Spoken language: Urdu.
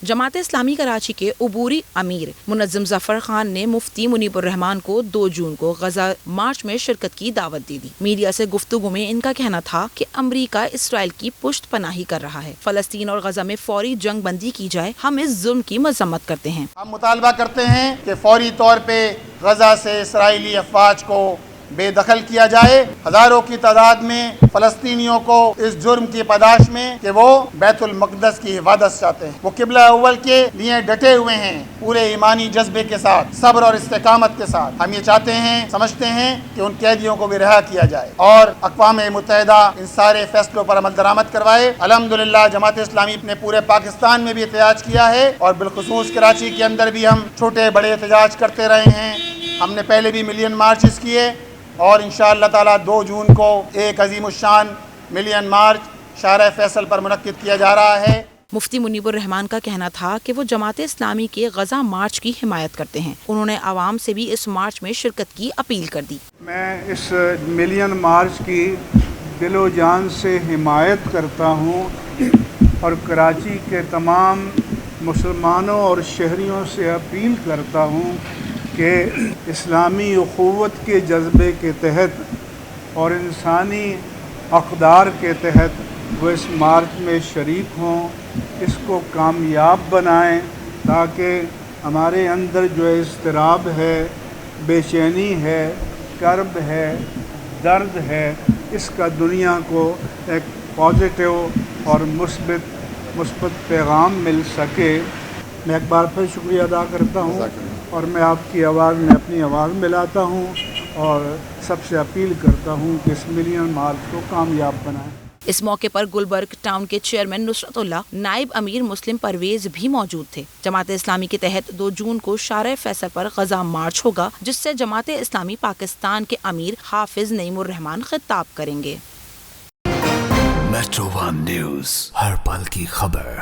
جماعت اسلامی کراچی کے عبوری امیر منظم ظفر خان نے مفتی منیب الرحمان کو 2 جون کو غزہ مارچ میں شرکت کی دعوت دی. میڈیا سے گفتگو میں ان کا کہنا تھا کہ امریکہ اسرائیل کی پشت پناہی کر رہا ہے. فلسطین اور غزہ میں فوری جنگ بندی کی جائے. ہم اس ظلم کی مذمت کرتے ہیں. ہم مطالبہ کرتے ہیں کہ فوری طور پہ غزہ سے اسرائیلی افواج کو بے دخل کیا جائے. ہزاروں کی تعداد میں فلسطینیوں کو اس جرم کی پاداش میں کہ وہ بیت المقدس کی حفاظت چاہتے ہیں. وہ قبلہ اول کے لیے ڈٹے ہوئے ہیں پورے ایمانی جذبے کے ساتھ, صبر اور استقامت کے ساتھ. ہم یہ چاہتے ہیں, سمجھتے ہیں کہ ان قیدیوں کو بھی رہا کیا جائے اور اقوام متحدہ ان سارے فیصلوں پر عمل درآمد کروائے. الحمدللہ جماعت اسلامی نے پورے پاکستان میں بھی احتجاج کیا ہے اور بالخصوص کراچی کے اندر بھی ہم چھوٹے بڑے احتجاج کرتے رہے ہیں. ہم نے پہلے بھی ملین مارچز کیے اور انشاءاللہ تعالی 2 جون کو ایک عظیم الشان ملین مارچ شارع فیصل پر منعقد کیا جا رہا ہے. مفتی منیب الرحمان کا کہنا تھا کہ وہ جماعت اسلامی کے غزہ مارچ کی حمایت کرتے ہیں. انہوں نے عوام سے بھی اس مارچ میں شرکت کی اپیل کر دی. میں اس ملین مارچ کی دل و جان سے حمایت کرتا ہوں اور کراچی کے تمام مسلمانوں اور شہریوں سے اپیل کرتا ہوں کہ اسلامی اخوت کے جذبے کے تحت اور انسانی اقدار کے تحت وہ اس مارچ میں شریک ہوں, اس کو کامیاب بنائیں تاکہ ہمارے اندر جو اضطراب ہے, بے چینی ہے, کرب ہے, درد ہے, اس کا دنیا کو ایک پازیٹیو اور مثبت پیغام مل سکے. میں ایک بار پھر شکریہ ادا کرتا ہوں اور میں آپ کی آواز میں اپنی آواز ملاتا ہوں اور سب سے اپیل کرتا ہوں کہ اس ملین مارچ کو کامیاب بنائیں. اس موقع پر گلبرگ ٹاؤن کے چیئرمین نصرت اللہ, نائب امیر مسلم پرویز بھی موجود تھے. جماعت اسلامی کے تحت 2 جون کو شارع فیصل پر غزہ مارچ ہوگا, جس سے جماعت اسلامی پاکستان کے امیر حافظ نعیم الرحمان خطاب کریں گے. میٹرو ون نیوز, ہر پل کی خبر.